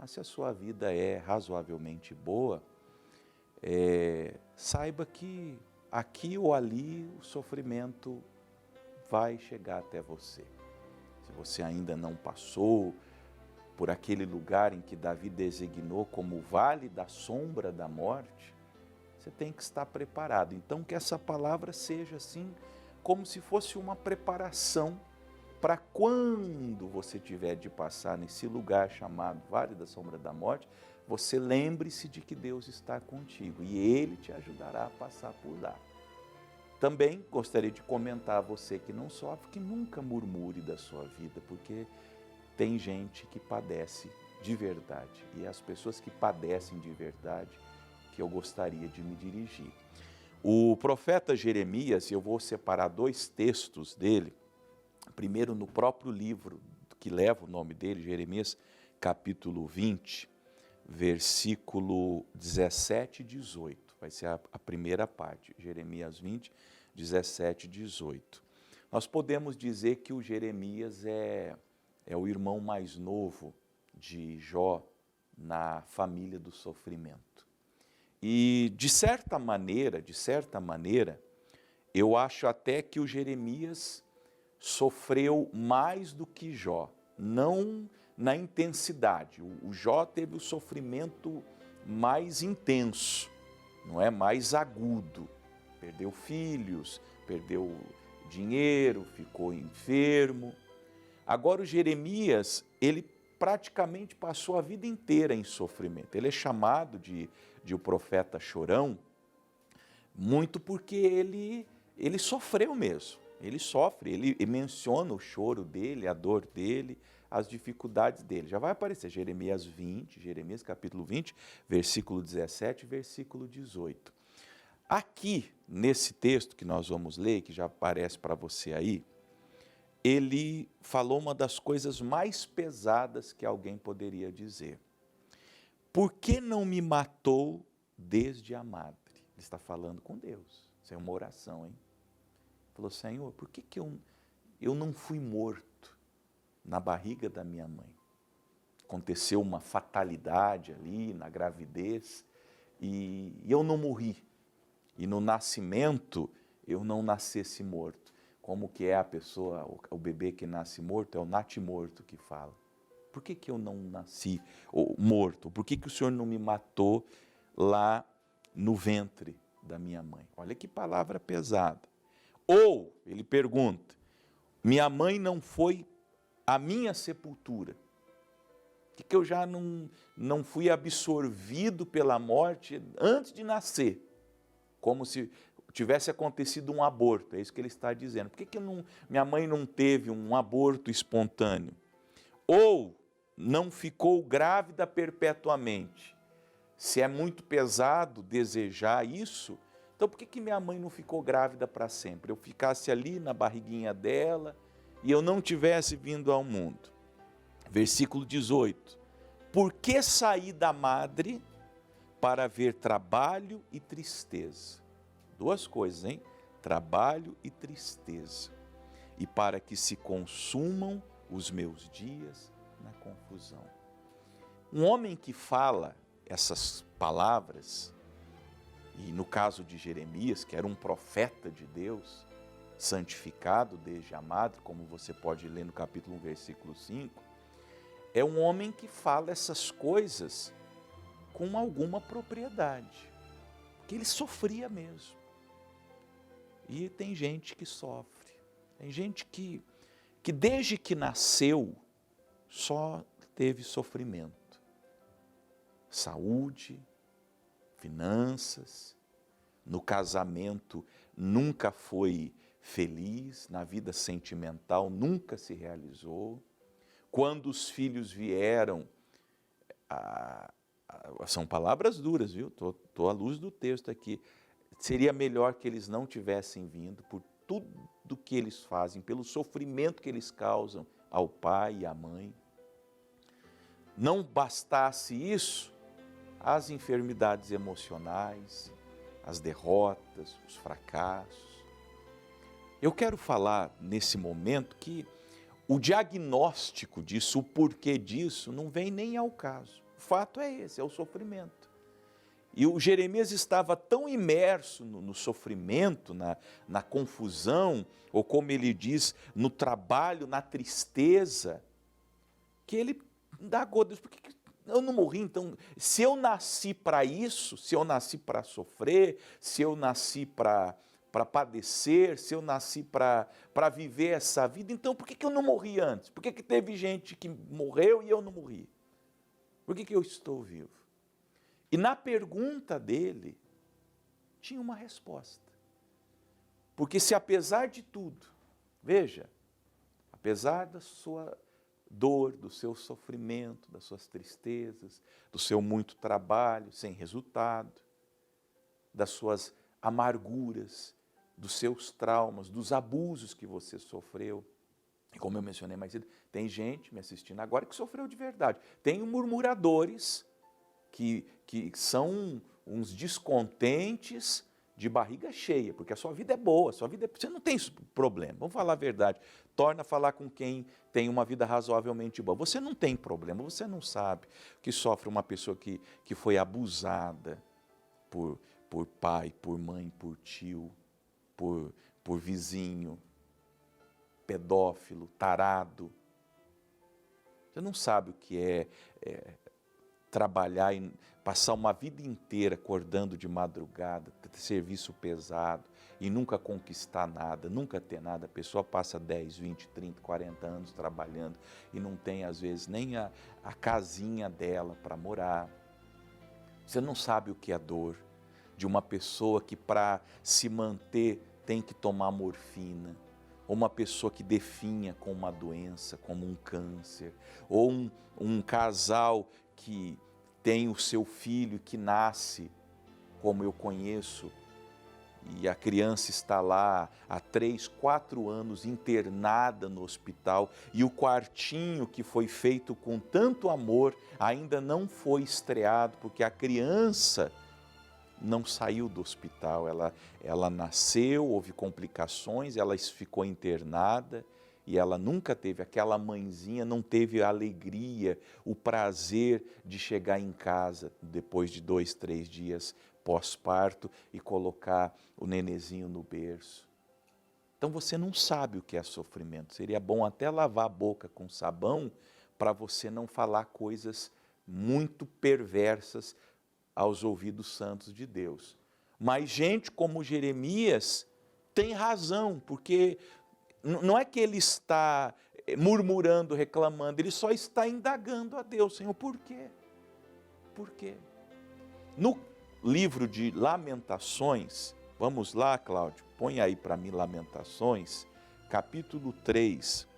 mas se a sua vida é razoavelmente boa, saiba que aqui ou ali o sofrimento vai chegar até você. Se você ainda não passou por aquele lugar em que Davi designou como o vale da sombra da morte, você tem que estar preparado. Então que essa palavra seja assim, como se fosse uma preparação para quando você tiver de passar nesse lugar chamado Vale da Sombra da Morte, você lembre-se de que Deus está contigo e Ele te ajudará a passar por lá. Também gostaria de comentar a você que não sofre, que nunca murmure da sua vida, porque tem gente que padece de verdade, e as pessoas que padecem de verdade que eu gostaria de me dirigir. O profeta Jeremias, eu vou separar 2 textos dele, primeiro no próprio livro que leva o nome dele, Jeremias, capítulo 20, versículo 17 e 18. Vai ser a primeira parte, Jeremias 20, 17 e 18. Nós podemos dizer que o Jeremias é o irmão mais novo de Jó na família do sofrimento. E de certa maneira, eu acho até que o Jeremias sofreu mais do que Jó, não na intensidade. O Jó teve o sofrimento mais intenso, não é? Mais agudo. Perdeu filhos, perdeu dinheiro, ficou enfermo. Agora o Jeremias, ele praticamente passou a vida inteira em sofrimento. Ele é chamado de o profeta chorão, muito porque ele sofreu mesmo. Ele sofre, ele menciona o choro dele, a dor dele, as dificuldades dele. Já vai aparecer Jeremias 20, Jeremias capítulo 20, versículo 17 e versículo 18. Aqui, nesse texto que nós vamos ler, que já aparece para você aí, ele falou uma das coisas mais pesadas que alguém poderia dizer. Por que não me matou desde a madre? Ele está falando com Deus. Isso é uma oração, hein? Falou, Senhor, por que eu não fui morto na barriga da minha mãe? Aconteceu uma fatalidade ali na gravidez e eu não morri. E no nascimento eu não nascesse morto. Como que é a pessoa, o bebê que nasce morto, é o natimorto que fala. Por que eu não nasci morto? Por que o Senhor não me matou lá no ventre da minha mãe? Olha que palavra pesada. Ou, ele pergunta, minha mãe não foi à minha sepultura? Por que eu já não fui absorvido pela morte antes de nascer? Como se tivesse acontecido um aborto, é isso que ele está dizendo. Por que minha mãe não teve um aborto espontâneo? Ou não ficou grávida perpetuamente? Se é muito pesado desejar isso, então por que minha mãe não ficou grávida para sempre? Eu ficasse ali na barriguinha dela e eu não tivesse vindo ao mundo. Versículo 18. Por que saí da madre para ver trabalho e tristeza? 2 coisas, hein? Trabalho e tristeza. E para que se consumam os meus dias na confusão. Um homem que fala essas palavras, e no caso de Jeremias, que era um profeta de Deus, santificado desde a madre, como você pode ler no capítulo 1, versículo 5, é um homem que fala essas coisas com alguma propriedade, porque ele sofria mesmo. E tem gente que sofre, tem gente que desde que nasceu só teve sofrimento. Saúde, finanças, no casamento nunca foi feliz, na vida sentimental nunca se realizou. Quando os filhos vieram, são palavras duras, viu? Estou à luz do texto aqui. Seria melhor que eles não tivessem vindo por tudo que eles fazem, pelo sofrimento que eles causam ao pai e à mãe. Não bastasse isso, as enfermidades emocionais, as derrotas, os fracassos. Eu quero falar nesse momento que o diagnóstico disso, o porquê disso, não vem nem ao caso. fato é esse, é o sofrimento. E o Jeremias estava tão imerso no sofrimento, na confusão, ou como ele diz, no trabalho, na tristeza, que ele indagou, Deus, por que eu não morri? Então, se eu nasci para isso, se eu nasci para sofrer, se eu nasci para padecer, se eu nasci para viver essa vida, então por que eu não morri antes? Por que teve gente que morreu e eu não morri? Por que eu estou vivo? E na pergunta dele, tinha uma resposta. Porque se apesar de tudo, veja, apesar da sua dor, do seu sofrimento, das suas tristezas, do seu muito trabalho sem resultado, das suas amarguras, dos seus traumas, dos abusos que você sofreu. E como eu mencionei mais cedo, tem gente me assistindo agora que sofreu de verdade. Tem murmuradores que são uns descontentes de barriga cheia, porque a sua vida é boa, você não tem problema, vamos falar a verdade. Torna a falar com quem tem uma vida razoavelmente boa. Você não tem problema, você não sabe que sofre uma pessoa que foi abusada por pai, por mãe, por tio, por vizinho, pedófilo, tarado. Você não sabe o que é trabalhar e passar uma vida inteira acordando de madrugada, ter serviço pesado e nunca conquistar nada, nunca ter nada. A pessoa passa 10, 20, 30, 40 anos trabalhando e não tem às vezes nem a casinha dela para morar. Você não sabe o que é a dor de uma pessoa que para se manter tem que tomar morfina, ou uma pessoa que definha com uma doença, como um câncer, ou um casal que tem o seu filho que nasce, como eu conheço, e a criança está lá há 3, 4 anos internada no hospital, e o quartinho que foi feito com tanto amor ainda não foi estreado, porque a criança não saiu do hospital, ela nasceu, houve complicações, ela ficou internada, e ela nunca teve, aquela mãezinha não teve a alegria, o prazer de chegar em casa depois de 2, 3 dias pós-parto e colocar o nenezinho no berço. Então você não sabe o que é sofrimento. Seria bom até lavar a boca com sabão para você não falar coisas muito perversas aos ouvidos santos de Deus. Mas gente como Jeremias tem razão, porque não é que ele está murmurando, reclamando, ele só está indagando a Deus. Senhor, por quê? Por quê? No livro de Lamentações, vamos lá, Cláudio, põe aí para mim Lamentações, capítulo 3,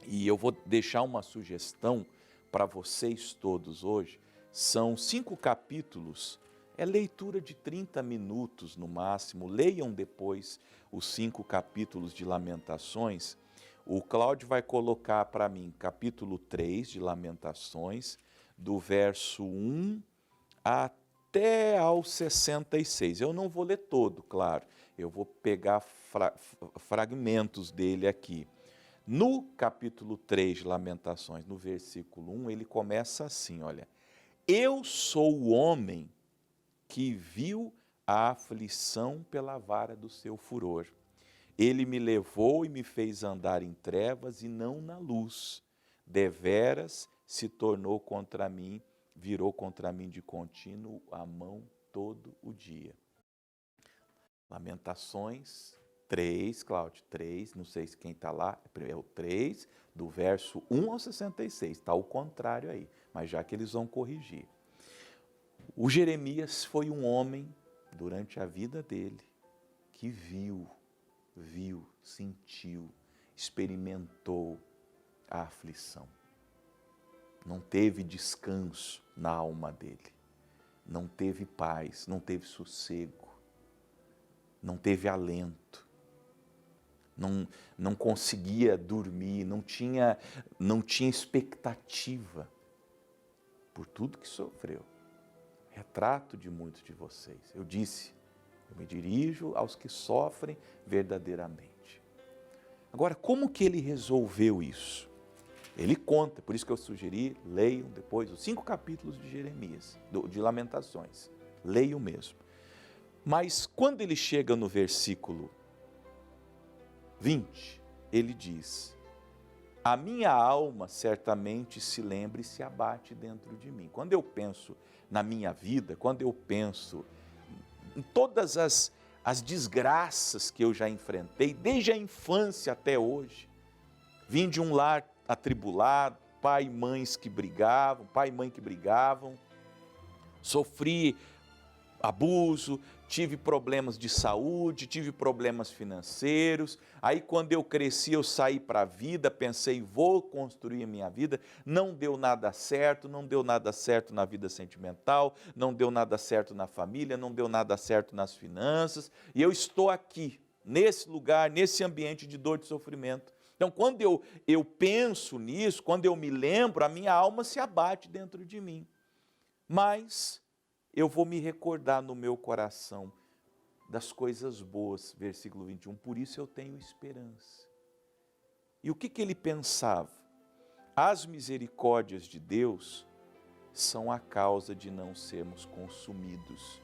e eu vou deixar uma sugestão para vocês todos hoje. São 5 capítulos, é leitura de 30 minutos no máximo, leiam depois os 5 capítulos de Lamentações. O Cláudio vai colocar para mim capítulo 3 de Lamentações, do verso 1 até ao 66. Eu não vou ler todo, claro, eu vou pegar fragmentos dele aqui. No capítulo 3 de Lamentações, no versículo 1, ele começa assim, olha: eu sou o homem que viu a aflição pela vara do seu furor. Ele me levou e me fez andar em trevas e não na luz. Deveras se tornou contra mim, virou contra mim de contínuo a mão todo o dia. Lamentações 3, Cláudio, 3, não sei se quem está lá, é o 3, do verso 1 ao 66, está o contrário aí, mas já que eles vão corrigir. O Jeremias foi um homem, durante a vida dele, que viu, sentiu, experimentou a aflição. Não teve descanso na alma dele, não teve paz, não teve sossego, não teve alento, não conseguia dormir, não tinha expectativa por tudo que sofreu. Retrato de muitos de vocês. Eu disse, eu me dirijo aos que sofrem verdadeiramente. Agora, como que ele resolveu isso? Ele conta, por isso que eu sugeri, leiam depois os 5 capítulos de Jeremias, de Lamentações. Leiam mesmo. Mas quando ele chega no versículo 20, ele diz: a minha alma certamente se lembra e se abate dentro de mim. Quando eu penso na minha vida, quando eu penso em todas as desgraças que eu já enfrentei, desde a infância até hoje, vim de um lar atribulado, pai e mãe que brigavam, sofri abuso, tive problemas de saúde, tive problemas financeiros. Aí quando eu cresci, eu saí para a vida, pensei, vou construir a minha vida. Não deu nada certo, não deu nada certo na vida sentimental, não deu nada certo na família, não deu nada certo nas finanças. E eu estou aqui, nesse lugar, nesse ambiente de dor e de sofrimento. Então, quando eu penso nisso, quando eu me lembro, a minha alma se abate dentro de mim. Mas eu vou me recordar no meu coração das coisas boas, versículo 21, por isso eu tenho esperança. E o que ele pensava? As misericórdias de Deus são a causa de não sermos consumidos,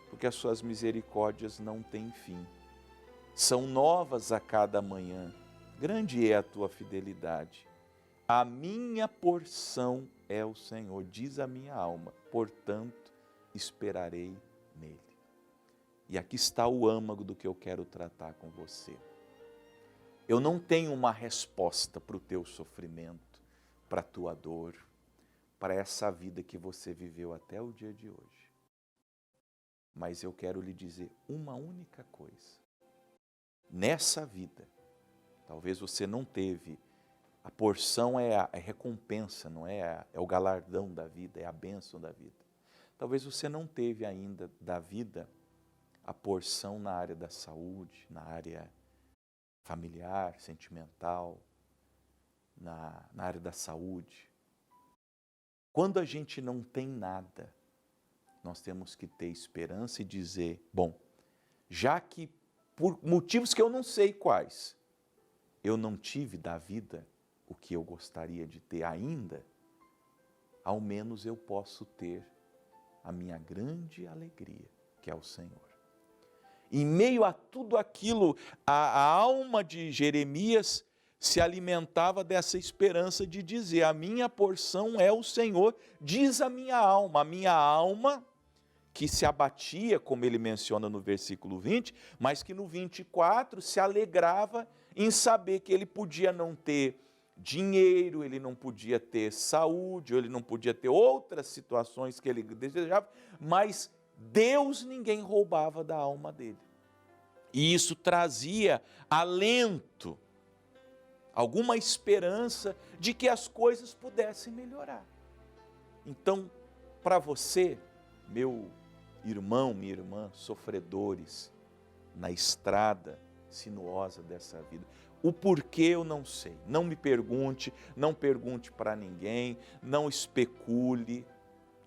porque as suas misericórdias não têm fim. São novas a cada manhã, grande é a tua fidelidade. A minha porção é o Senhor, diz a minha alma, portanto, esperarei nele. E aqui está o âmago do que eu quero tratar com você. Eu não tenho uma resposta para o teu sofrimento, para a tua dor, para essa vida que você viveu até o dia de hoje. Mas eu quero lhe dizer uma única coisa. Nessa vida, talvez você não teve, a porção é a recompensa, não é? É o galardão da vida, é a bênção da vida. Talvez você não teve ainda da vida a porção na área da saúde, na área familiar, sentimental, na área da saúde. Quando a gente não tem nada, nós temos que ter esperança e dizer, bom, já que por motivos que eu não sei quais, eu não tive da vida o que eu gostaria de ter ainda, ao menos eu posso ter a minha grande alegria, que é o Senhor. Em meio a tudo aquilo, a alma de Jeremias se alimentava dessa esperança de dizer, a minha porção é o Senhor, diz a minha alma que se abatia, como ele menciona no versículo 20, mas que no 24 se alegrava em saber que ele podia não ter dinheiro, ele não podia ter saúde, ou ele não podia ter outras situações que ele desejava, mas Deus ninguém roubava da alma dele. E isso trazia alento, alguma esperança de que as coisas pudessem melhorar. Então, para você, meu irmão, minha irmã, sofredores na estrada sinuosa dessa vida, o porquê eu não sei. Não me pergunte, não pergunte para ninguém, não especule.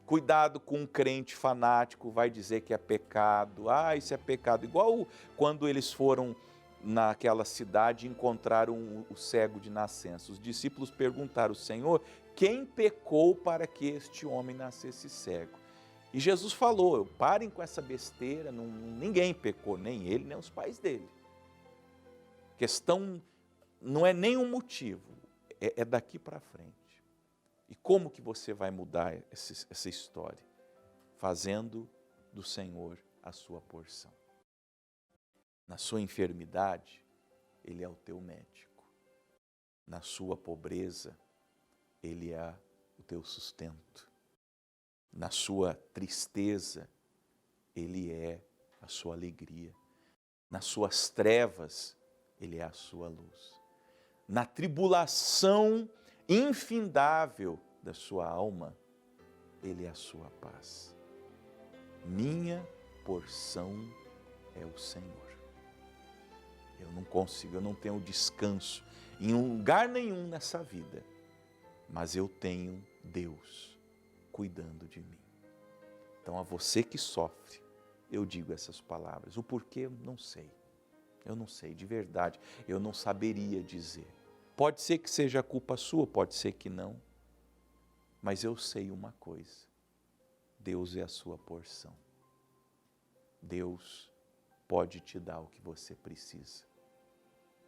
Cuidado com um crente fanático, vai dizer que é pecado. Isso é pecado. Igual quando eles foram naquela cidade e encontraram o cego de nascença. Os discípulos perguntaram ao Senhor, quem pecou para que este homem nascesse cego? E Jesus falou, parem com essa besteira, ninguém pecou, nem ele, nem os pais dele. A questão não é nenhum motivo, é daqui para frente. E como que você vai mudar essa história? Fazendo do Senhor a sua porção. Na sua enfermidade, Ele é o teu médico. Na sua pobreza, Ele é o teu sustento. Na sua tristeza, Ele é a sua alegria. Nas suas trevas, Ele é a sua luz. Na tribulação infindável da sua alma, Ele é a sua paz. Minha porção é o Senhor. Eu não consigo, eu não tenho descanso em lugar nenhum nessa vida, mas eu tenho Deus cuidando de mim. Então, a você que sofre, eu digo essas palavras. O porquê eu não sei. Eu não sei, de verdade, eu não saberia dizer. Pode ser que seja culpa sua, pode ser que não. Mas eu sei uma coisa, Deus é a sua porção. Deus pode te dar o que você precisa.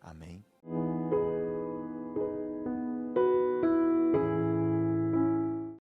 Amém?